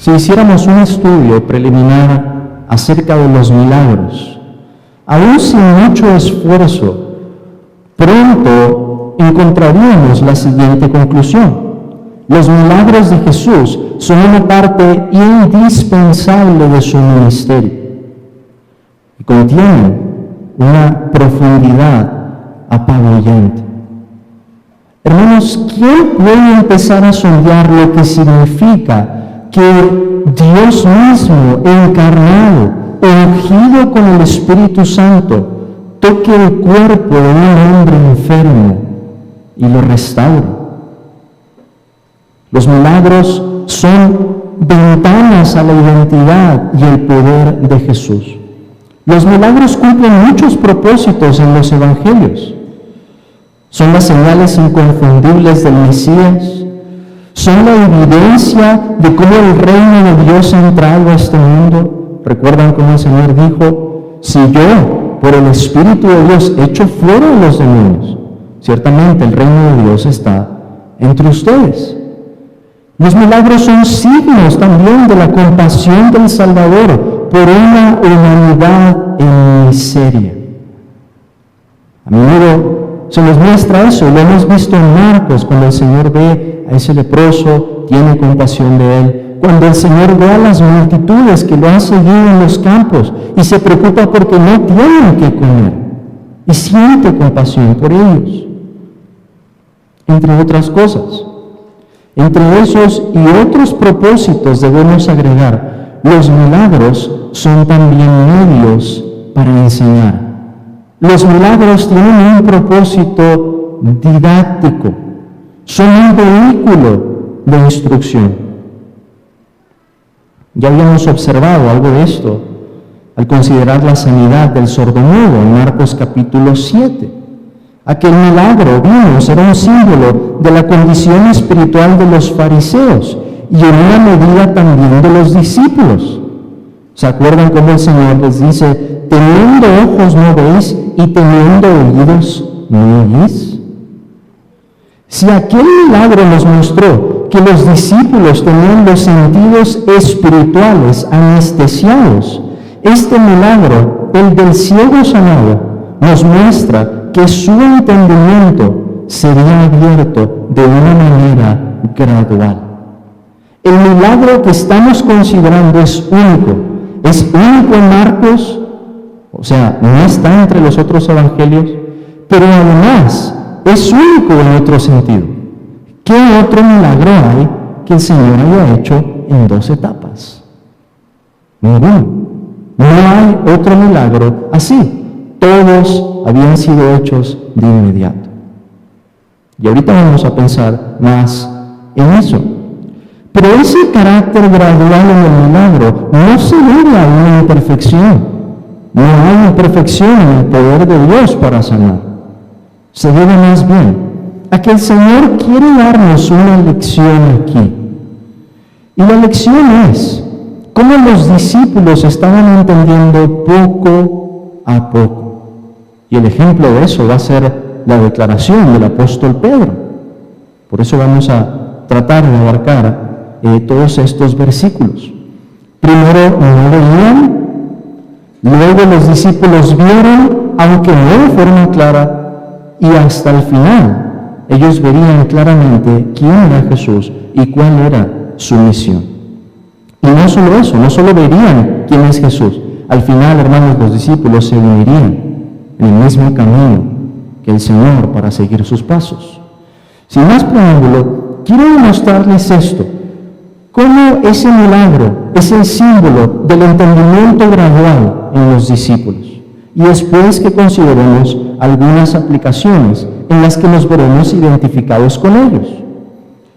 Si hiciéramos un estudio preliminar acerca de los milagros, aún sin mucho esfuerzo, pronto encontraríamos la siguiente conclusión: los milagros de Jesús son una parte indispensable de su ministerio y contienen una profundidad apabullante. Hermanos, ¿quién puede empezar a sondear lo que significa que Dios mismo, encarnado, ungido con el Espíritu Santo, toque el cuerpo de un hombre enfermo y lo restaure? Los milagros son ventanas a la identidad y el poder de Jesús. Los milagros cumplen muchos propósitos en los evangelios. Son las señales inconfundibles del Mesías, son la evidencia de cómo el reino de Dios ha entrado a este mundo. ¿Recuerdan cómo el Señor dijo: si yo, por el Espíritu de Dios, echo fuera a los demonios, ciertamente el reino de Dios está entre ustedes? Los milagros son signos también de la compasión del Salvador por una humanidad en miseria. A menudo se nos muestra eso, lo hemos visto en Marcos, cuando el Señor ve a ese leproso, tiene compasión de él. Cuando el Señor ve a las multitudes que lo han seguido en los campos y se preocupa porque no tienen que comer y siente compasión por ellos, entre otras cosas. Entre esos y otros propósitos debemos agregar: los milagros son también medios para enseñar. Los milagros tienen un propósito didáctico, son un vehículo de instrucción. Ya habíamos observado algo de esto al considerar la sanidad del sordomudo en Marcos capítulo 7. Aquel milagro, vimos, era un símbolo de la condición espiritual de los fariseos y en una medida también de los discípulos. ¿Se acuerdan cómo el Señor les dice: teniendo ojos no veis y teniendo oídos no oís? Si aquel milagro nos mostró que los discípulos tenían los sentidos espirituales anestesiados, este milagro, el del ciego sanado, nos muestra que su entendimiento sería abierto de una manera gradual. El milagro que estamos considerando es único en Marcos, o sea, no está entre los otros evangelios, pero además es único en otro sentido. ¿Qué otro milagro hay que el Señor haya hecho en 2 etapas? Ninguno. No hay otro milagro así. Todos habían sido hechos de inmediato. Y ahorita vamos a pensar más en eso. Pero ese carácter gradual en el milagro no se debe a una imperfección. No hay imperfección en el poder de Dios para sanar. Se debe más bien a que el Señor quiere darnos una lección aquí. Y la lección es cómo los discípulos estaban entendiendo poco a poco. Y el ejemplo de eso va a ser la declaración del apóstol Pedro. Por eso vamos a tratar de abarcar todos estos versículos. Primero no veían, luego los discípulos vieron, aunque no de forma clara, y hasta el final ellos verían claramente quién era Jesús y cuál era su misión. Y no solo eso, no solo verían quién es Jesús, al final, hermanos, los discípulos se unirían en el mismo camino que el Señor para seguir sus pasos. Sin más preámbulo, quiero demostrarles esto: cómo ese milagro es el símbolo del entendimiento gradual en los discípulos. Y después que consideremos algunas aplicaciones en las que nos veremos identificados con ellos.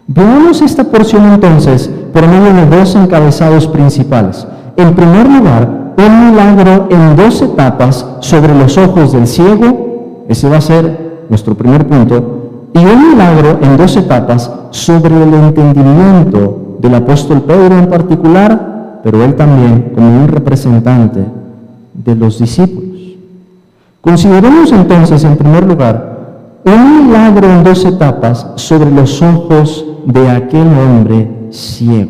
Veamos esta porción entonces por medio de 2 encabezados principales. En primer lugar, un milagro en 2 etapas sobre los ojos del ciego, ese va a ser nuestro primer punto, y un milagro en 2 etapas sobre el entendimiento del apóstol Pedro en particular, pero él también como un representante de los discípulos. Consideremos entonces, en primer lugar, un milagro en 2 etapas sobre los ojos de aquel hombre ciego.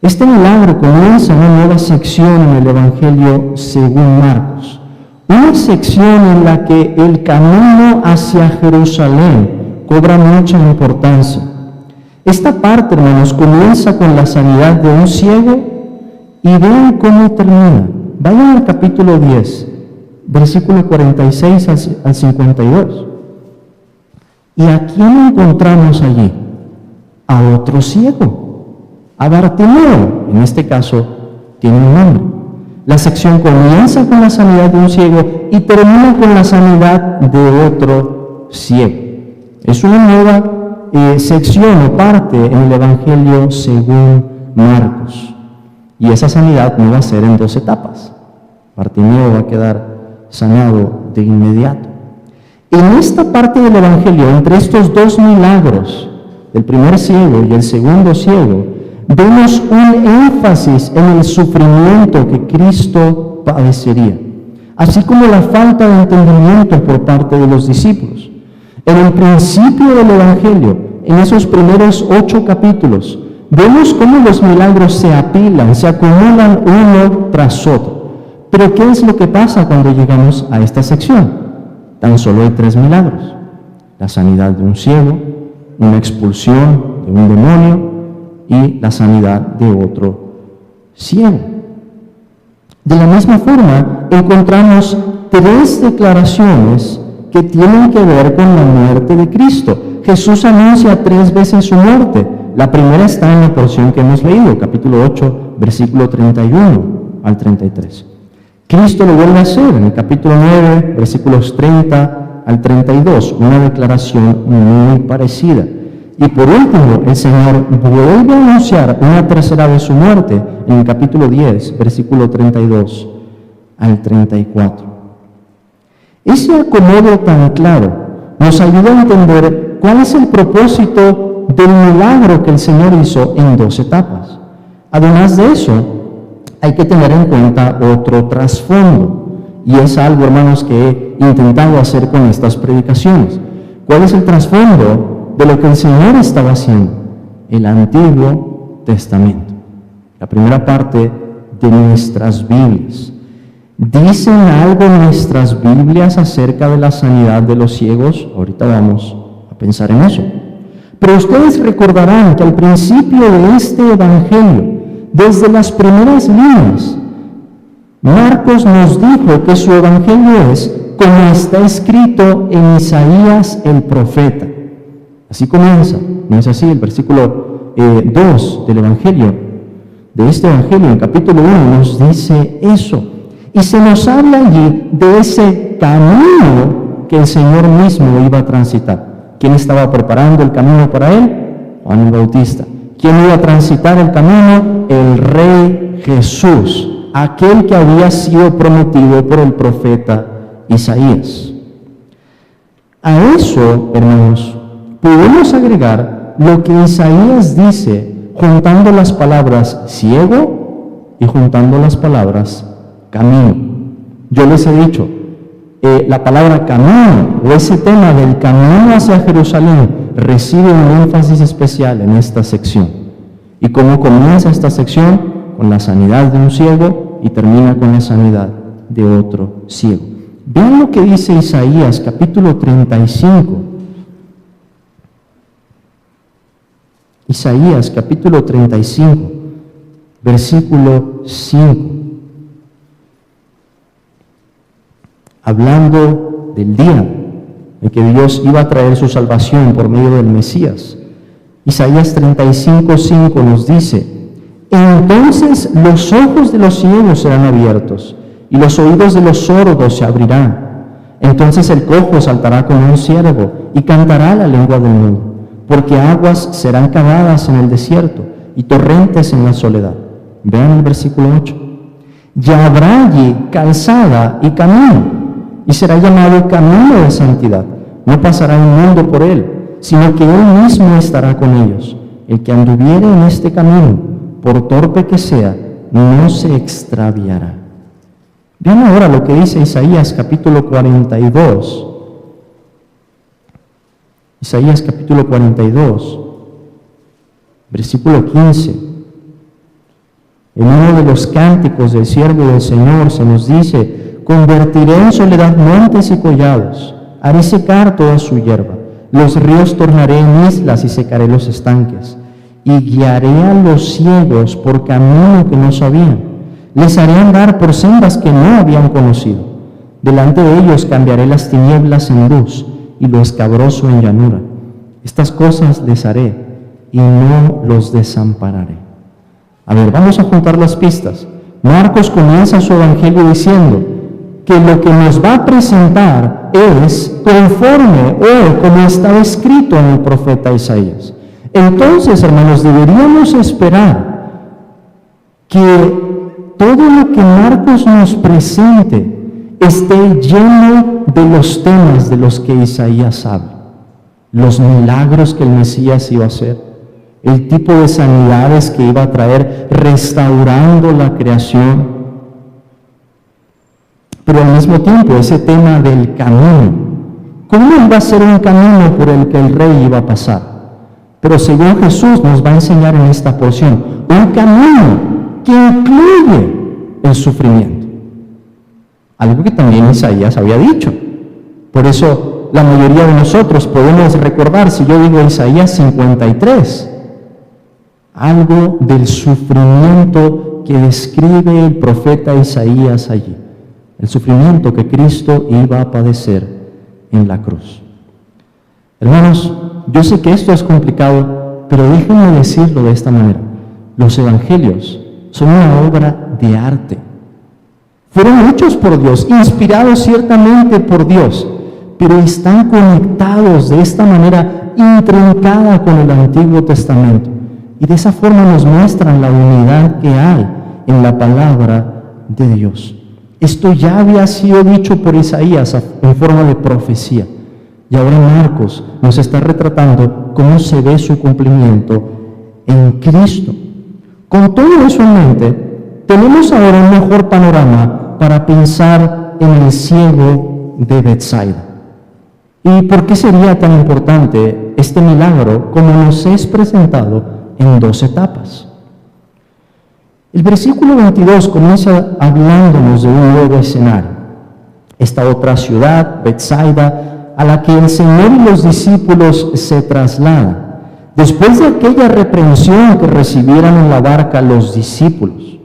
Este milagro comienza una nueva sección en el Evangelio según Marcos. Una sección en la que el camino hacia Jerusalén cobra mucha importancia. Esta parte, hermanos, comienza con la sanidad de un ciego y vean cómo termina. Vayan al capítulo 10, versículo 46 al 52. ¿Y a quién encontramos allí? A otro ciego, a Bartimeo. En este caso, tiene un nombre. La sección comienza con la sanidad de un ciego y termina con la sanidad de otro ciego. Es una nueva sección o parte en el Evangelio según Marcos. Y esa sanidad no va a ser en 2 etapas. Bartimeo va a quedar sanado de inmediato. En esta parte del Evangelio, entre estos 2 milagros, el primer ciego y el segundo ciego, vemos un énfasis en el sufrimiento que Cristo padecería, así como la falta de entendimiento por parte de los discípulos. En el principio del Evangelio, en esos primeros 8 capítulos, vemos cómo los milagros se apilan, se acumulan uno tras otro. Pero ¿qué es lo que pasa cuando llegamos a esta sección? Tan solo hay 3 milagros: la sanidad de un ciego, una expulsión de un demonio y la sanidad de otro ciego. De la misma forma, encontramos 3 declaraciones que tienen que ver con la muerte de Cristo. Jesús anuncia 3 veces su muerte. La primera está en la porción que hemos leído, capítulo 8, versículo 31 al 33. Cristo lo vuelve a hacer en el capítulo 9, versículos 30 al 32, una declaración muy parecida. Y por último, el Señor vuelve a anunciar una tercera vez su muerte en el capítulo 10, versículo 32 al 34. Ese acomodo tan claro nos ayuda a entender cuál es el propósito del milagro que el Señor hizo en 2 etapas. Además de eso, hay que tener en cuenta otro trasfondo, y es algo, hermanos, que he intentado hacer con estas predicaciones. ¿Cuál es el trasfondo de lo que el Señor estaba haciendo? El Antiguo Testamento, la primera parte de nuestras Biblias. ¿Dicen algo nuestras Biblias acerca de la sanidad de los ciegos? Ahorita vamos a pensar en eso. Pero ustedes recordarán que al principio de este Evangelio, desde las primeras líneas, Marcos nos dijo que su Evangelio es como está escrito en Isaías el profeta. Así comienza, no es así, el versículo 2 del Evangelio, de este Evangelio, en capítulo 1, nos dice eso. Y se nos habla allí de ese camino que el Señor mismo iba a transitar. ¿Quién estaba preparando el camino para él? Juan el Bautista. ¿Quién iba a transitar el camino? El Rey Jesús, aquel que había sido prometido por el profeta Isaías. A eso, hermanos, podemos agregar lo que Isaías dice juntando las palabras ciego y juntando las palabras camino. Yo les he dicho, la palabra camino o ese tema del camino hacia Jerusalén recibe un énfasis especial en esta sección. ¿Y cómo comienza esta sección? Con la sanidad de un ciego y termina con la sanidad de otro ciego. Vean lo que dice Isaías capítulo 35. Isaías capítulo 35, versículo 5. Hablando del día en que Dios iba a traer su salvación por medio del Mesías. Isaías 35:5 nos dice: entonces los ojos de los ciegos serán abiertos y los oídos de los sordos se abrirán. Entonces el cojo saltará como un ciervo y cantará la lengua del mundo, porque aguas serán cavadas en el desierto y torrentes en la soledad. Vean el versículo 8. Ya habrá allí calzada y camino, y será llamado camino de santidad. No pasará inmundo por él, sino que él mismo estará con ellos. El que anduviere en este camino, por torpe que sea, no se extraviará. Vean ahora lo que dice Isaías capítulo 42. Isaías capítulo 42, versículo 15. En uno de los cánticos del siervo del Señor se nos dice: convertiré en soledad montes y collados, haré secar toda su hierba, los ríos tornaré en islas y secaré los estanques, y guiaré a los ciegos por camino que no sabían, les haré andar por sendas que no habían conocido. Delante de ellos cambiaré las tinieblas en luz y lo escabroso en llanura. Estas cosas les haré y no los desampararé. A ver, vamos a juntar las pistas. Marcos comienza su evangelio diciendo que lo que nos va a presentar es conforme o como estaba escrito en el profeta Isaías. Entonces, hermanos, deberíamos esperar que todo lo que Marcos nos presente esté lleno de los temas de los que Isaías habla. Los milagros que el Mesías iba a hacer, el tipo de sanidades que iba a traer, restaurando la creación, pero al mismo tiempo ese tema del camino. ¿Cómo iba a ser un camino por el que el rey iba a pasar? Pero según Jesús nos va a enseñar en esta porción, un camino que incluye el sufrimiento. Algo que también Isaías había dicho. Por eso la mayoría de nosotros podemos recordar, si yo digo Isaías 53, algo del sufrimiento que describe el profeta Isaías allí. El sufrimiento que Cristo iba a padecer en la cruz. Hermanos, yo sé que esto es complicado, pero déjenme decirlo de esta manera. Los evangelios son una obra de arte. Fueron hechos por Dios, inspirados ciertamente por Dios, pero están conectados de esta manera intrincada con el Antiguo Testamento. Y de esa forma nos muestran la unidad que hay en la palabra de Dios. Esto ya había sido dicho por Isaías en forma de profecía. Y ahora Marcos nos está retratando cómo se ve su cumplimiento en Cristo. Con todo eso en mente, tenemos ahora un mejor panorama para pensar en el ciego de Betsaida. ¿Y por qué sería tan importante este milagro como nos es presentado en 2 etapas? El versículo 22 comienza hablándonos de un nuevo escenario. Esta otra ciudad, Betsaida, a la que el Señor y los discípulos se trasladan, después de aquella reprensión que recibieron en la barca los discípulos.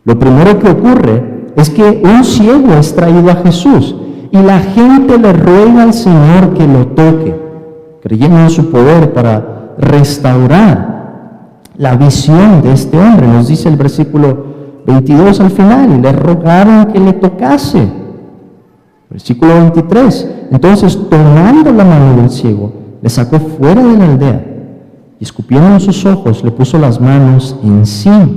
Lo primero que ocurre es que un ciego es traído a Jesús y la gente le ruega al Señor que lo toque, creyendo en su poder para restaurar la visión de este hombre. Nos dice el versículo 22 al final: y le rogaron que le tocase. Versículo 23: entonces, tomando la mano del ciego, le sacó fuera de la aldea y escupiendo en sus ojos, le puso las manos encima.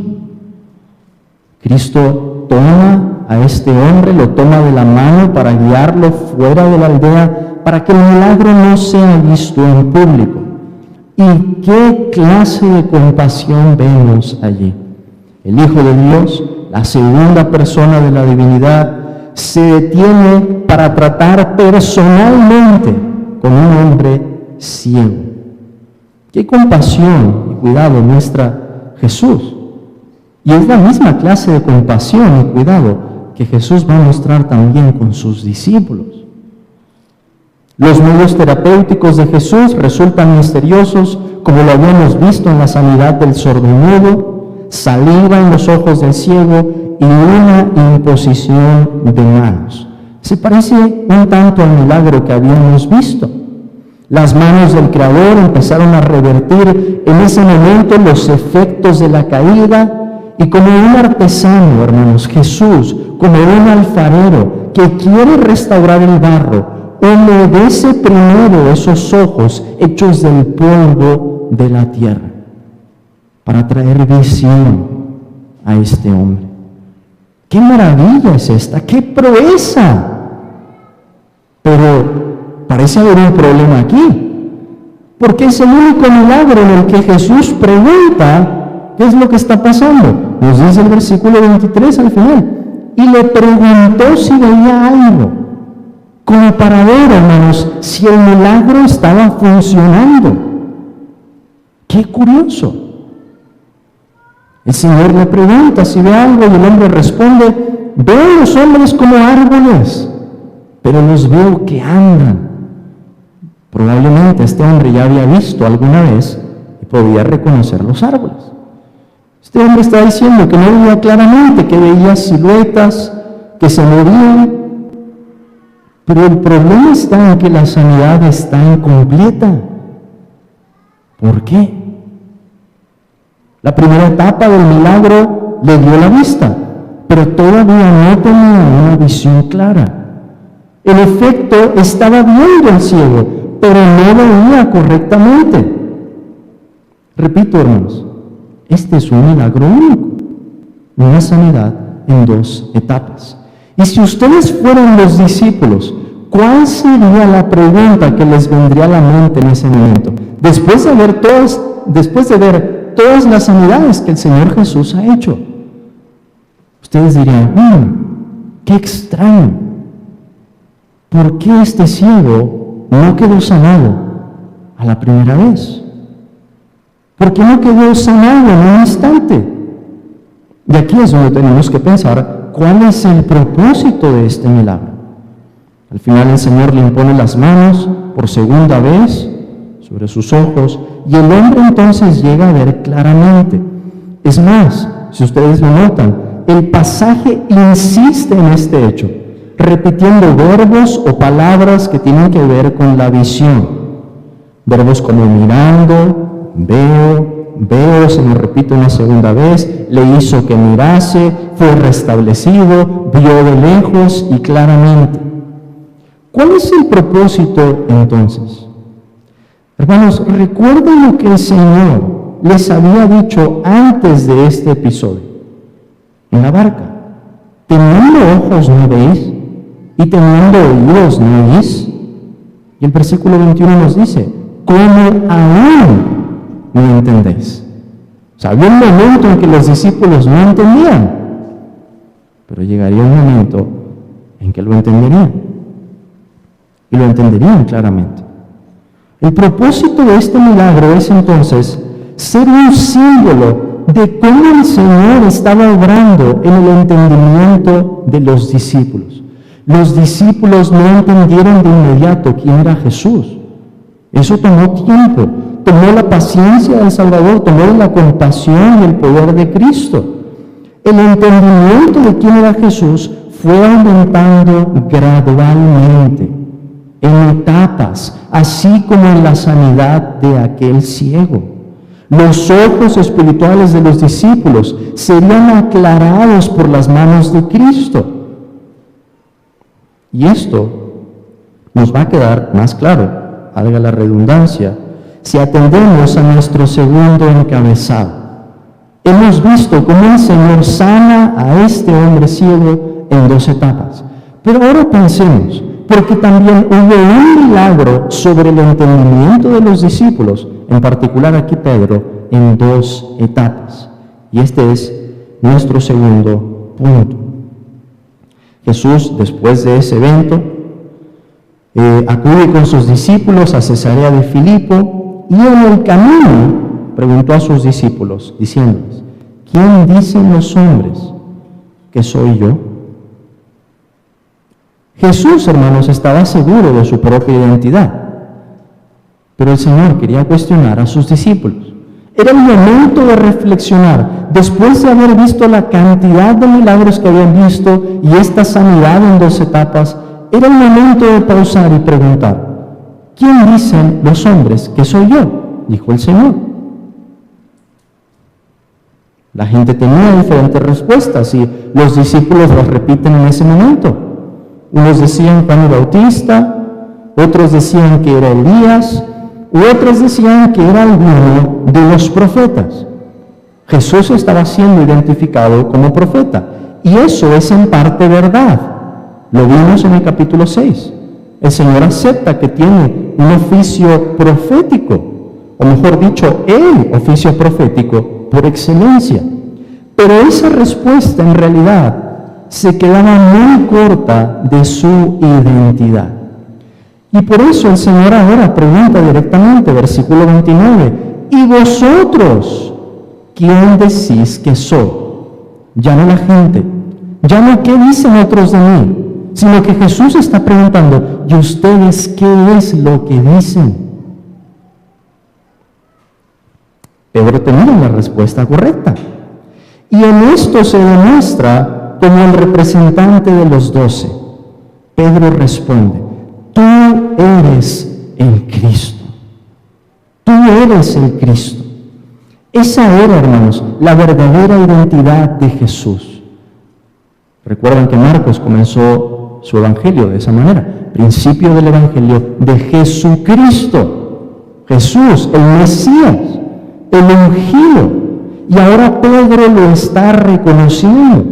Cristo toma a este hombre, lo toma de la mano para guiarlo fuera de la aldea, para que el milagro no sea visto en público. ¿Y qué clase de compasión vemos allí? El Hijo de Dios, la segunda persona de la divinidad, se detiene para tratar personalmente con un hombre ciego. ¿Qué compasión y cuidado muestra Jesús? Y es la misma clase de compasión y cuidado que Jesús va a mostrar también con sus discípulos. Los medios terapéuticos de Jesús resultan misteriosos, como lo habíamos visto en la sanidad del sordomudo, saliva en los ojos del ciego y una imposición de manos. Se parece un tanto al milagro que habíamos visto. Las manos del Creador empezaron a revertir en ese momento los efectos de la caída, y como un artesano, hermanos, Jesús, como un alfarero que quiere restaurar el barro, humedece primero esos ojos hechos del polvo de la tierra para traer visión a este hombre. ¡Qué maravilla es esta! ¡Qué proeza! Pero parece haber un problema aquí, porque es el único milagro en el que Jesús pregunta qué es lo que está pasando. Nos dice el versículo 23 al final: y le preguntó si veía algo, como para ver, hermanos, si el milagro estaba funcionando. ¡Qué curioso! El Señor le pregunta si ve algo y el hombre responde: veo a los hombres como árboles, pero los veo que andan. Probablemente este hombre ya había visto alguna vez y podía reconocer los árboles. Este hombre está diciendo que no veía claramente, que veía siluetas que se movían, pero el problema está en que la sanidad está incompleta. ¿Por qué? La primera etapa del milagro le dio la vista, pero todavía no tenía una visión clara. En efecto, estaba viendo al ciego, pero no veía correctamente. Repito, hermanos, este es un milagro único, una sanidad en 2 etapas. Y si ustedes fueran los discípulos, ¿cuál sería la pregunta que les vendría a la mente en ese momento? Después de ver todas las sanidades que el Señor Jesús ha hecho, ustedes dirían: qué extraño, ¿por qué este ciego no quedó sanado a la primera vez? ¿Por qué no quedó sanado en un instante? Y aquí es donde tenemos que pensar cuál es el propósito de este milagro. Al final el Señor le impone las manos por segunda vez sobre sus ojos y el hombre entonces llega a ver claramente. Es más, si ustedes lo notan, el pasaje insiste en este hecho, repitiendo verbos o palabras que tienen que ver con la visión. Verbos como mirando, veo, se me repite una segunda vez, le hizo que mirase, fue restablecido, vio de lejos y claramente. ¿Cuál es el propósito entonces? Hermanos, recuerden lo que el Señor les había dicho antes de este episodio. En la barca: teniendo ojos no veis, y teniendo oídos no oís. Y el versículo 21 nos dice: ¿cómo aún no entendéis? O sea, había un momento en que los discípulos no entendían, pero llegaría un momento en que lo entenderían, y lo entenderían claramente. El propósito de este milagro es entonces ser un símbolo de cómo el Señor estaba obrando en el entendimiento de los discípulos. Los discípulos no entendieron de inmediato quién era Jesús. Eso tomó tiempo, tomó la paciencia del Salvador, tomó la compasión y el poder de Cristo. El entendimiento de quién era Jesús fue aumentando gradualmente, en etapas, así como en la sanidad de aquel ciego. Los ojos espirituales de los discípulos serían aclarados por las manos de Cristo. Y esto nos va a quedar más claro, valga la redundancia, si atendemos a nuestro segundo encabezado. Hemos visto cómo el Señor sana a este hombre ciego en 2 etapas. Pero ahora pensemos, porque también hubo un milagro sobre el entendimiento de los discípulos, en particular aquí Pedro, en 2 etapas. Y este es nuestro segundo punto. Jesús, después de ese evento, acude con sus discípulos a Cesarea de Filipo y en el camino preguntó a sus discípulos, diciéndoles: ¿quién dicen los hombres que soy yo? Jesús, hermanos, estaba seguro de su propia identidad, pero el Señor quería cuestionar a sus discípulos. Era el momento de reflexionar, después de haber visto la cantidad de milagros que habían visto y esta sanidad en 2 etapas, era el momento de pausar y preguntar: ¿quién dicen los hombres que soy yo?, dijo el Señor. La gente tenía diferentes respuestas y los discípulos las repiten en ese momento. Unos decían Juan el Bautista, otros decían que era Elías, u otros decían que era alguno de los profetas. Jesús estaba siendo identificado como profeta, y eso es en parte verdad. Lo vimos en el capítulo 6. El Señor acepta que tiene un oficio profético, o mejor dicho, el oficio profético por excelencia. Pero esa respuesta en realidad se quedaba muy corta de su identidad. Y por eso el Señor ahora pregunta directamente, versículo 29, ¿y vosotros ¿quién decís que soy? Ya no la gente, ya no qué dicen otros de mí, sino que Jesús está preguntando, ¿y ustedes qué es lo que dicen? Pedro tenía la respuesta correcta. Y en esto se demuestra como el representante de los 12. Pedro responde, tú eres el Cristo. Tú eres el Cristo. Esa era, hermanos, la verdadera identidad de Jesús. Recuerdan que Marcos comenzó su evangelio de esa manera. Principio del evangelio de Jesucristo. Jesús, el Mesías, el ungido. Y ahora Pedro lo está reconociendo.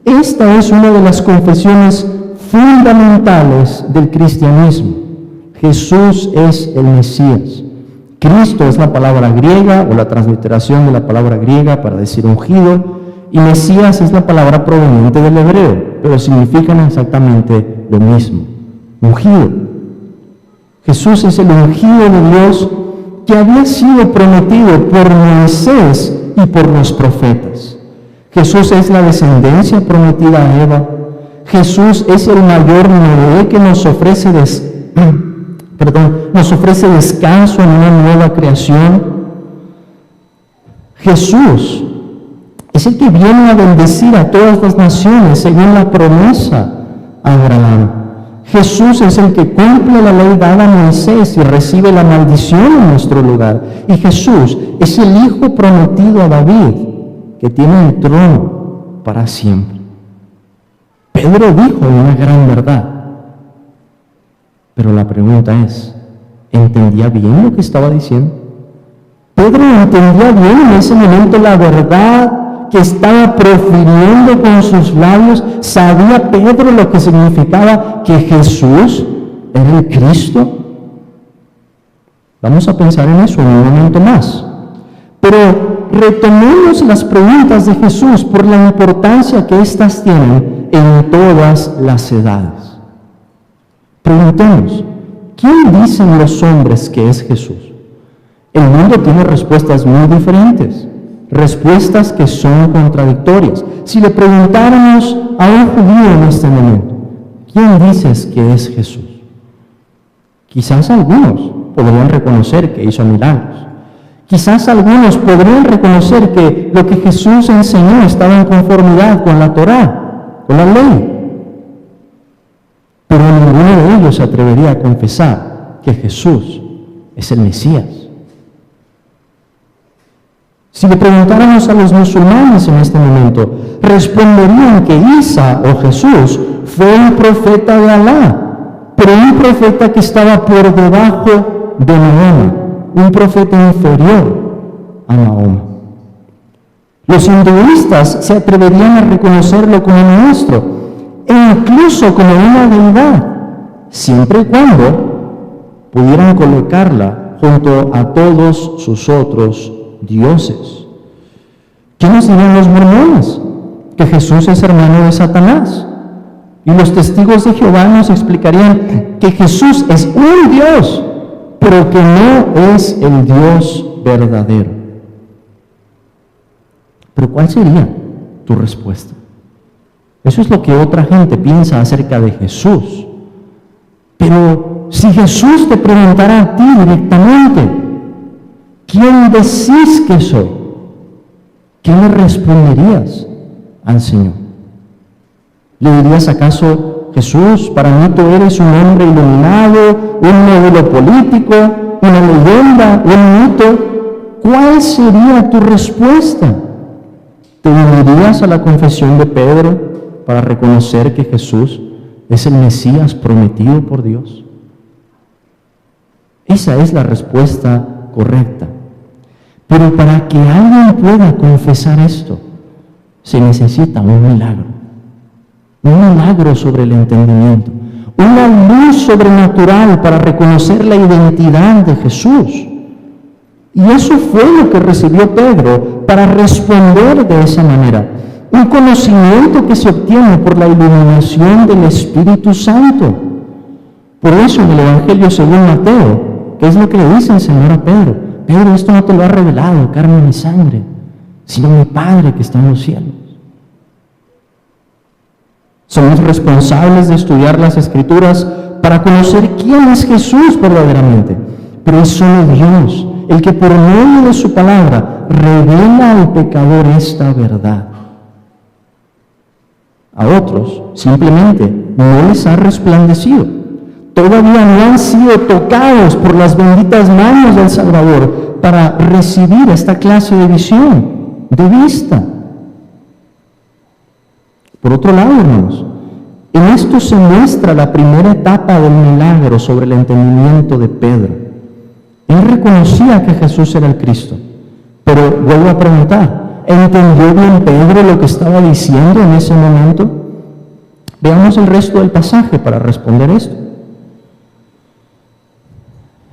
Esta es una de las confesiones fundamentales del cristianismo. Jesús es el Mesías. Cristo es la palabra griega o la transliteración de la palabra griega para decir ungido, y Mesías es la palabra proveniente del hebreo, pero significan exactamente lo mismo, ungido. Jesús es el ungido de Dios que había sido prometido por Moisés y por los profetas. Jesús es la descendencia prometida a Eva. Jesús es el mayor Noé que nos ofrece descanso en una nueva creación. Jesús es el que viene a bendecir a todas las naciones según la promesa a Abraham. Jesús es el que cumple la ley dada a Moisés y recibe la maldición en nuestro lugar. Y Jesús es el Hijo prometido a David, que tiene el trono para siempre. Pedro dijo una gran verdad, pero la pregunta es, ¿entendía bien lo que estaba diciendo? Pedro entendía bien en ese momento la verdad que estaba profiriendo con sus labios. ¿Sabía Pedro lo que significaba que Jesús era el Cristo? Vamos a pensar en eso en un momento más. Pero retomemos las preguntas de Jesús por la importancia que éstas tienen en todas las edades. Preguntemos, ¿quién dicen los hombres que es Jesús? El mundo tiene respuestas muy diferentes, respuestas que son contradictorias. Si le preguntáramos a un judío en este momento, ¿quién dices que es Jesús? Quizás algunos podrían reconocer que hizo milagros. Quizás algunos podrían reconocer que lo que Jesús enseñó estaba en conformidad con la Torá, con la ley. Pero ninguno de ellos se atrevería a confesar que Jesús es el Mesías. Si le preguntáramos a los musulmanes en este momento, responderían que Isa o Jesús fue un profeta de Alá, pero un profeta que estaba por debajo de Mahoma, un profeta inferior a Mahoma. Los hinduistas se atreverían a reconocerlo como maestro e incluso como una deidad, siempre y cuando pudieran colocarla junto a todos sus otros dioses. ¿Qué nos dirán los mormones? Que Jesús es hermano de Satanás. Y los testigos de Jehová nos explicarían que Jesús es un Dios, pero que no es el Dios verdadero. Pero ¿cuál sería tu respuesta? Eso es lo que otra gente piensa acerca de Jesús. Pero si Jesús te preguntara a ti directamente, ¿quién decís que soy? ¿Qué le responderías al Señor? ¿Le dirías acaso, Jesús, para mí tú eres un hombre iluminado, un modelo político, una leyenda, un mito? ¿Cuál sería tu respuesta? ¿Te unirías a la confesión de Pedro para reconocer que Jesús es el Mesías prometido por Dios? Esa es la respuesta correcta. Pero para que alguien pueda confesar esto, se necesita un milagro sobre el entendimiento, una luz sobrenatural para reconocer la identidad de Jesús. Y eso fue lo que recibió Pedro para responder de esa manera. Un conocimiento que se obtiene por la iluminación del Espíritu Santo. Por eso en el Evangelio según Mateo, ¿qué es lo que le dice el Señor a Pedro? Pedro, esto no te lo ha revelado carne ni sangre, sino mi Padre que está en los cielos. Somos responsables de estudiar las Escrituras para conocer quién es Jesús verdaderamente, pero es solo Dios el que por medio de su palabra revela al pecador esta verdad. A otros simplemente no les ha resplandecido. Todavía no han sido tocados por las benditas manos del Salvador para recibir esta clase de visión, de vista. Por otro lado, hermanos, en esto se muestra la primera etapa del milagro sobre el entendimiento de Pedro. Él reconocía que Jesús era el Cristo, pero vuelvo a preguntar, ¿entendió bien Pedro lo que estaba diciendo en ese momento? Veamos el resto del pasaje para responder esto.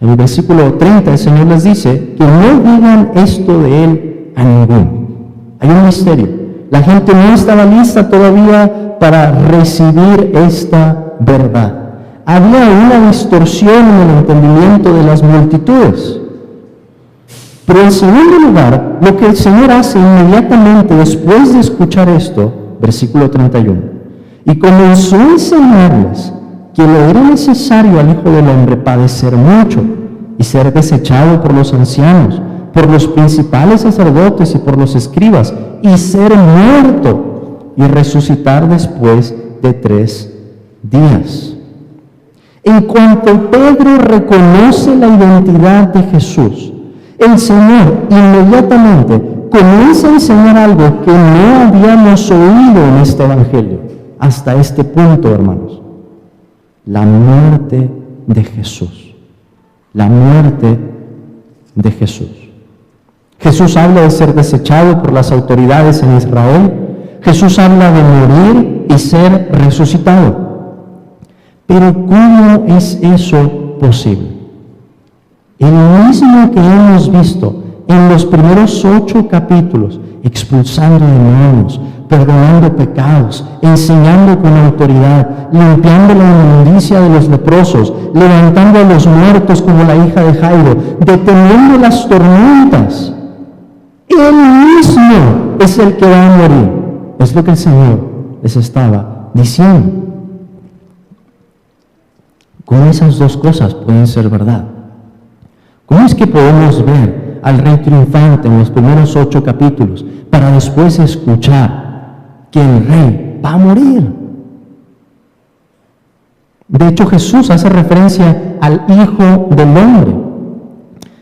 En el versículo 30 el Señor les dice que no digan esto de Él a ninguno. Hay un misterio. La gente no estaba lista todavía para recibir esta verdad. Había una distorsión en el entendimiento de las multitudes. Pero en segundo lugar, lo que el Señor hace inmediatamente después de escuchar esto, versículo 31, y comenzó a enseñarles que le era necesario al Hijo del Hombre padecer mucho y ser desechado por los ancianos, por los principales sacerdotes y por los escribas, y ser muerto y resucitar después de 3 días. En cuanto Pedro reconoce la identidad de Jesús, el Señor inmediatamente comienza a enseñar algo que no habíamos oído en este Evangelio hasta este punto, hermanos. La muerte de Jesús. La muerte de Jesús. Jesús habla de ser desechado por las autoridades en Israel. Jesús habla de morir y ser resucitado. Pero ¿cómo es eso posible? El mismo que hemos visto en los primeros 8 capítulos, expulsando demonios, perdonando pecados, enseñando con autoridad, limpiando la inmundicia de los leprosos, levantando a los muertos como la hija de Jairo, deteniendo las tormentas. Él mismo es el que va a morir. Es lo que el Señor les estaba diciendo. ¿Cómo esas dos cosas pueden ser verdad? ¿Cómo es que podemos ver al Rey triunfante en los primeros 8 capítulos para después escuchar que el Rey va a morir? De hecho, Jesús hace referencia al Hijo del Hombre,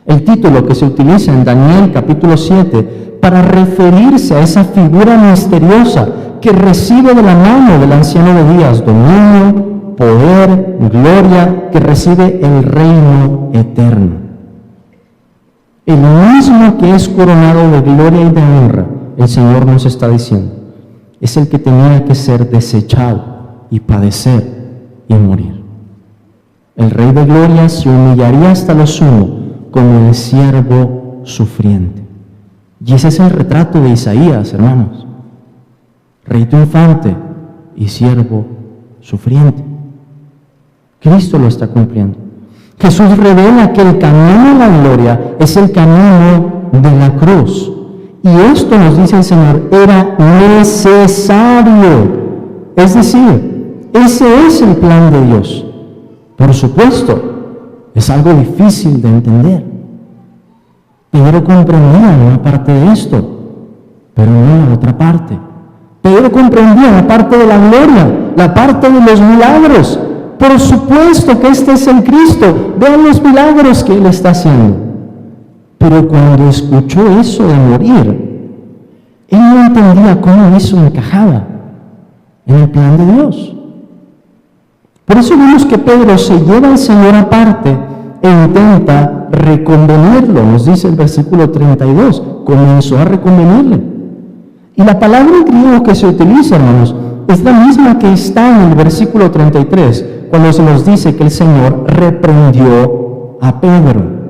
el título que se utiliza en Daniel capítulo 7 para referirse a esa figura misteriosa que recibe de la mano del anciano de días dominio, poder, gloria, que recibe el reino eterno. El mismo que es coronado de gloria y de honra, el Señor nos está diciendo, es el que tenía que ser desechado y padecer y morir. El Rey de gloria se humillaría hasta lo sumo como el siervo sufriente. Y ese es el retrato de Isaías, hermanos. Rey triunfante y siervo sufriente. Cristo lo está cumpliendo. Jesús revela que el camino a la gloria es el camino de la cruz. Y esto, nos dice el Señor, era necesario. Es decir, ese es el plan de Dios. Por supuesto, es algo difícil de entender. Pedro comprendía una parte de esto, pero no la otra parte. Pedro comprendía la parte de la gloria, la parte de los milagros. Por supuesto que este es el Cristo. Vean los milagros que Él está haciendo. Pero cuando escuchó eso de morir, Él no entendía cómo eso encajaba en el plan de Dios. Por eso vemos que Pedro se lleva al Señor aparte e intenta reconvenirlo. Nos dice el versículo 32, comenzó a reconvenirle. Y la palabra en griego que se utiliza, hermanos, es la misma que está en el versículo 33, cuando se nos dice que el Señor reprendió a Pedro.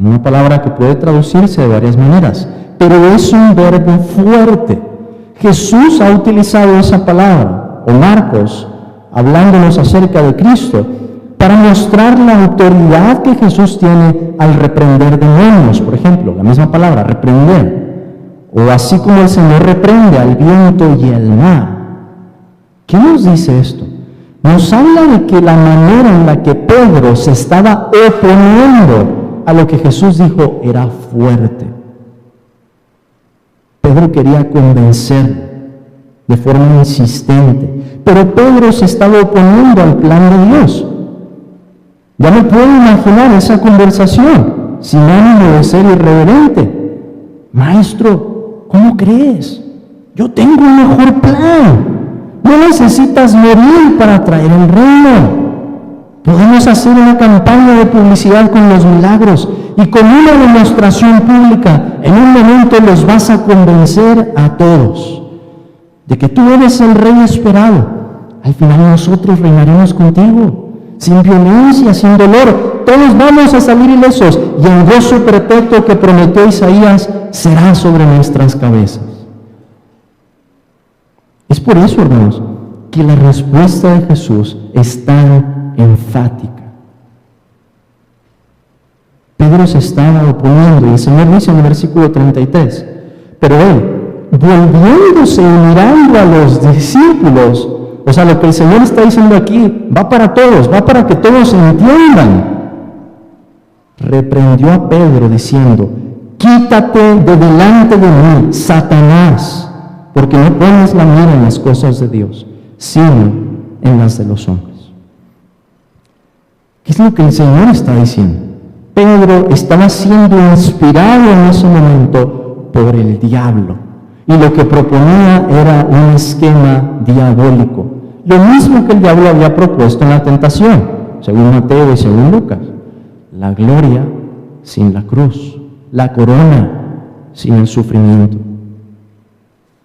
Una palabra que puede traducirse de varias maneras, pero es un verbo fuerte. Jesús ha utilizado esa palabra, o Marcos, hablándonos acerca de Cristo, para mostrar la autoridad que Jesús tiene al reprender demonios, por ejemplo, la misma palabra, reprender. O así como el Señor reprende al viento y al mar. ¿Qué nos dice esto? Nos habla de que la manera en la que Pedro se estaba oponiendo a lo que Jesús dijo era fuerte. Pedro quería convencer de forma insistente, pero Pedro se estaba oponiendo al plan de Dios. Ya me puedo imaginar esa conversación, sin ánimo de ser irreverente. Maestro, ¿cómo crees? Yo tengo un mejor plan. No necesitas morir para traer el reino. Podemos hacer una campaña de publicidad con los milagros y con una demostración pública. En un momento los vas a convencer a todos de que tú eres el rey esperado. Al final nosotros reinaremos contigo, sin violencia, sin dolor. Todos vamos a salir ilesos y el gozo perpetuo que prometió Isaías será sobre nuestras cabezas. Es por eso, hermanos, que la respuesta de Jesús es tan enfática. Pedro se estaba oponiendo y el Señor dice en el versículo 33, pero él, volviéndose y mirando a los discípulos, o sea, lo que el Señor está diciendo aquí va para todos, va para que todos entiendan, reprendió a Pedro diciendo, quítate de delante de mí, Satanás, porque no pones la mira en las cosas de Dios, sino en las de los hombres. ¿Qué es lo que el Señor está diciendo? Pedro estaba siendo inspirado en ese momento por el diablo, y lo que proponía era un esquema diabólico, lo mismo que el diablo había propuesto en la tentación, según Mateo y según Lucas: la gloria sin la cruz, la corona sin el sufrimiento.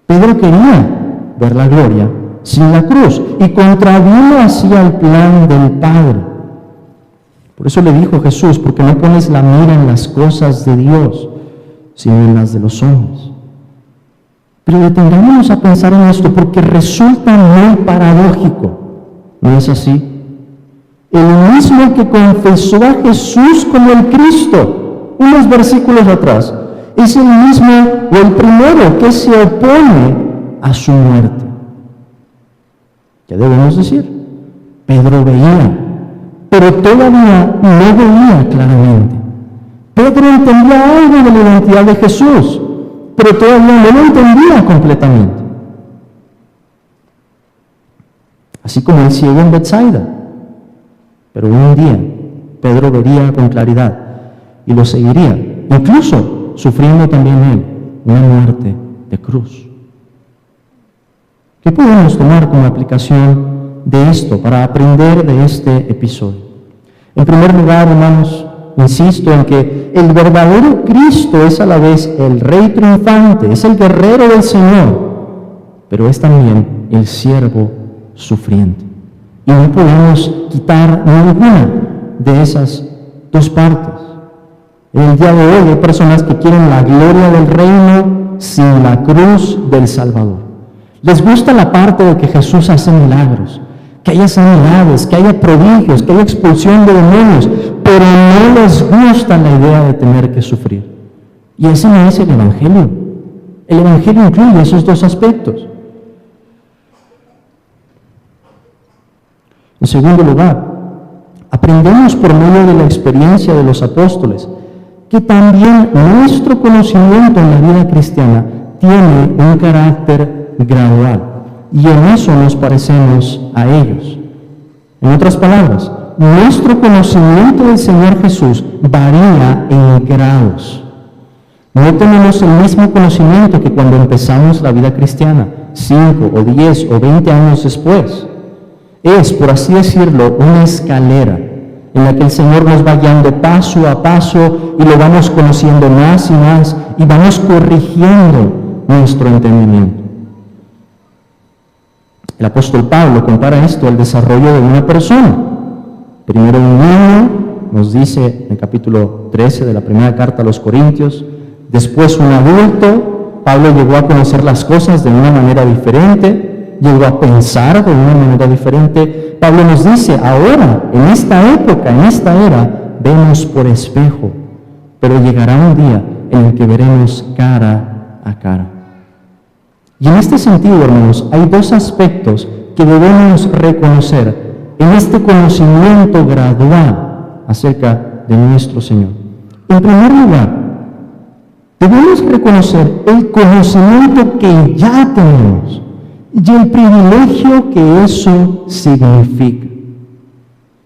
Pedro quería ver la gloria sin la cruz y contravino hacia el plan del Padre. Por eso le dijo Jesús, porque no pones la mira en las cosas de Dios, sino en las de los hombres. Pero detengámonos a pensar en esto, porque resulta muy paradójico. ¿No es así? El mismo que confesó a Jesús como el Cristo, unos versículos atrás, es el mismo o el primero que se opone a su muerte. ¿Qué debemos decir? Pedro veía, pero todavía no veía claramente. Pedro entendía algo de la identidad de Jesús, pero todavía no lo entendía completamente. Así como el ciego en Betsaida. Pero un día Pedro vería con claridad y lo seguiría, incluso sufriendo también él una muerte de cruz. ¿Qué podemos tomar como aplicación de esto para aprender de este episodio? En primer lugar, hermanos, insisto en que el verdadero Cristo es a la vez el Rey triunfante, es el guerrero del Señor, pero es también el siervo sufriente. Y no podemos quitar ninguna de esas dos partes. En el día de hoy hay personas que quieren la gloria del reino sin la cruz del Salvador. Les gusta la parte de que Jesús hace milagros, que haya sanidades, que haya prodigios, que haya expulsión de demonios, pero no les gusta la idea de tener que sufrir. Y ese no es el Evangelio. El Evangelio incluye esos dos aspectos. En segundo lugar, aprendemos por medio de la experiencia de los apóstoles que también nuestro conocimiento en la vida cristiana tiene un carácter gradual, y en eso nos parecemos a ellos. En otras palabras, nuestro conocimiento del Señor Jesús varía en grados. No tenemos el mismo conocimiento que cuando empezamos la vida cristiana, 5 o 10 o 20 años después. Es, por así decirlo, una escalera en la que el Señor nos va guiando paso a paso y lo vamos conociendo más y más y vamos corrigiendo nuestro entendimiento. El apóstol Pablo compara esto al desarrollo de una persona. Primero un niño, nos dice en el capítulo 13 de la primera carta a los Corintios, después un adulto. Pablo llegó a conocer las cosas de una manera diferente, llegó a pensar de una manera diferente. Pablo nos dice, ahora, en esta época, en esta era, vemos por espejo, pero llegará un día en el que veremos cara a cara. Y en este sentido, hermanos, hay dos aspectos que debemos reconocer en este conocimiento gradual acerca de nuestro Señor. En primer lugar, debemos reconocer el conocimiento que ya tenemos y el privilegio que eso significa.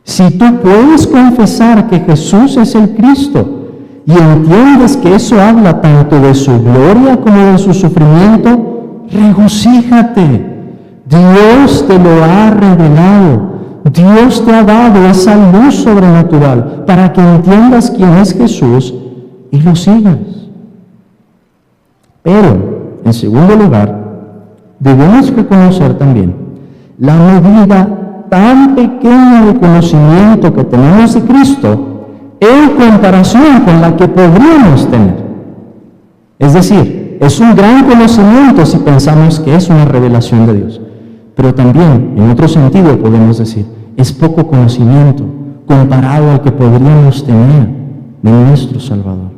Si tú puedes confesar que Jesús es el Cristo y entiendes que eso habla tanto de su gloria como de su sufrimiento, regocíjate. Dios te lo ha revelado. Dios te ha dado esa luz sobrenatural para que entiendas quién es Jesús y lo sigas. Pero, en segundo lugar, debemos reconocer también la medida tan pequeña de conocimiento que tenemos de Cristo en comparación con la que podríamos tener. Es decir, es un gran conocimiento si pensamos que es una revelación de Dios. Pero también, en otro sentido, podemos decir, es poco conocimiento comparado al que podríamos tener de nuestro Salvador.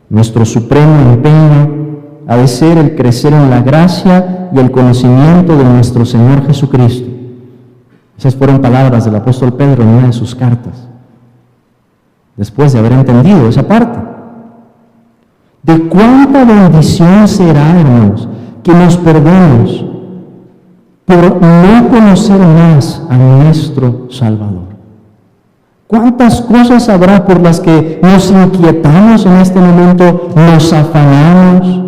Nuestro supremo empeño ha de ser el crecer en la gracia y el conocimiento de nuestro Señor Jesucristo. Esas fueron palabras del apóstol Pedro en una de sus cartas, después de haber entendido esa parte. ¿De cuánta bendición será, hermanos, que nos perdemos por no conocer más a nuestro Salvador? ¿Cuántas cosas habrá por las que nos inquietamos en este momento, nos afanamos?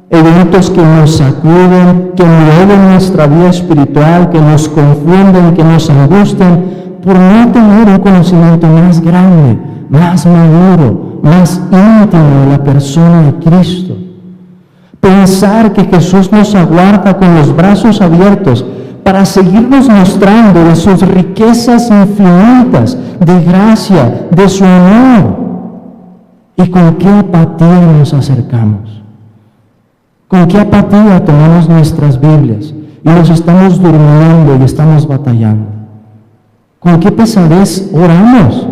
Eventos que nos sacuden, que mueven nuestra vida espiritual, que nos confunden, que nos angustian, por no tener un conocimiento más grande, más maduro, más íntimo de la persona de Cristo. Pensar que Jesús nos aguarda con los brazos abiertos para seguirnos mostrando de sus riquezas infinitas, de gracia, de su amor. ¿Y con qué apatía nos acercamos? ¿Con qué apatía tomamos nuestras Biblias y nos estamos durmiendo y estamos batallando? ¿Con qué pesadez oramos?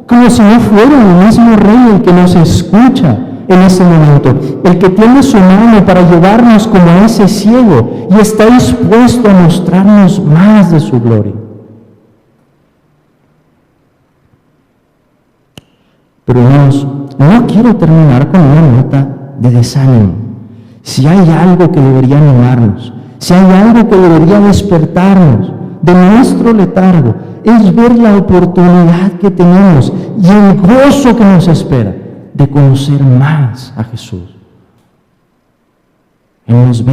Como si no fuera el mismo Rey el que nos escucha en ese momento, el que tiene su mano para llevarnos como a ese ciego y está dispuesto a mostrarnos más de su gloria. Pero hermanos, no quiero terminar con una nota de desánimo. Si hay algo que debería animarnos, si hay algo que debería despertarnos de nuestro letargo, es ver la oportunidad que tenemos y el gozo que nos espera de conocer más a Jesús. Él nos ve,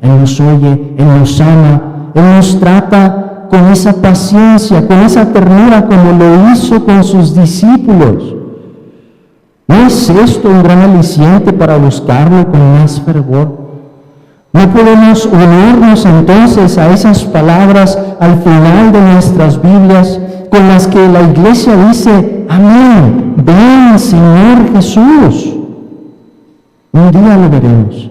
Él nos oye, Él nos ama, Él nos trata con esa paciencia, con esa ternura como lo hizo con sus discípulos. ¿No es esto un gran aliciente para buscarlo con más fervor? ¿No podemos unirnos entonces a esas palabras al final de nuestras Biblias con las que la Iglesia dice: amén, ven Señor Jesús? Un día lo veremos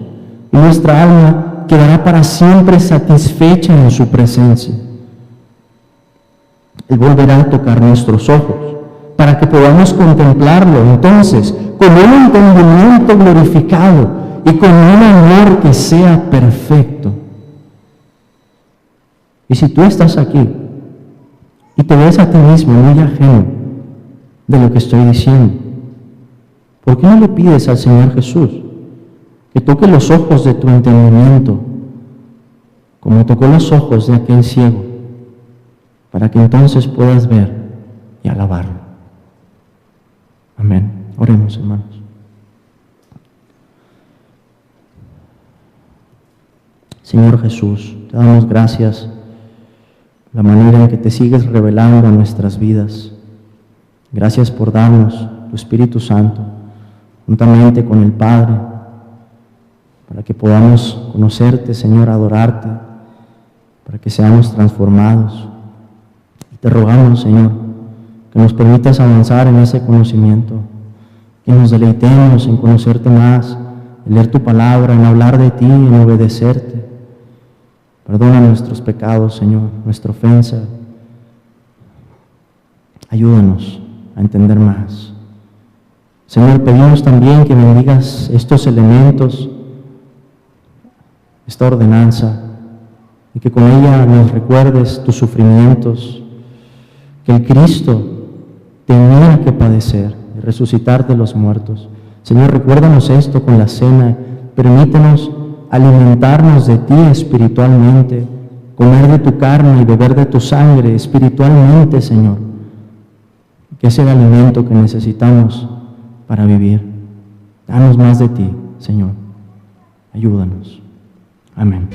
y nuestra alma quedará para siempre satisfecha en su presencia. Él volverá a tocar nuestros ojos para que podamos contemplarlo entonces con un entendimiento glorificado y con un amor que sea perfecto. Y si tú estás aquí y te ves a ti mismo muy ajeno de lo que estoy diciendo, ¿por qué no le pides al Señor Jesús que toque los ojos de tu entendimiento como tocó los ojos de aquel ciego, para que entonces puedas ver y alabarlo? Amén. Oremos, hermanos. Señor Jesús, te damos gracias la manera en que te sigues revelando a nuestras vidas. Gracias por darnos tu Espíritu Santo, juntamente con el Padre, para que podamos conocerte, Señor, adorarte, para que seamos transformados. Y te rogamos, Señor, que nos permitas avanzar en ese conocimiento, que nos deleitemos en conocerte más, en leer tu palabra, en hablar de ti, en obedecerte. Perdona nuestros pecados, Señor, nuestra ofensa. Ayúdanos a entender más. Señor, pedimos también que bendigas estos elementos, esta ordenanza, y que con ella nos recuerdes tus sufrimientos, que el Cristo tenía que padecer y resucitar de los muertos. Señor, recuérdanos esto con la cena, permítenos alimentarnos de ti espiritualmente, comer de tu carne y beber de tu sangre espiritualmente, Señor, que es el alimento que necesitamos para vivir. Danos más de ti, Señor. Ayúdanos. Amén.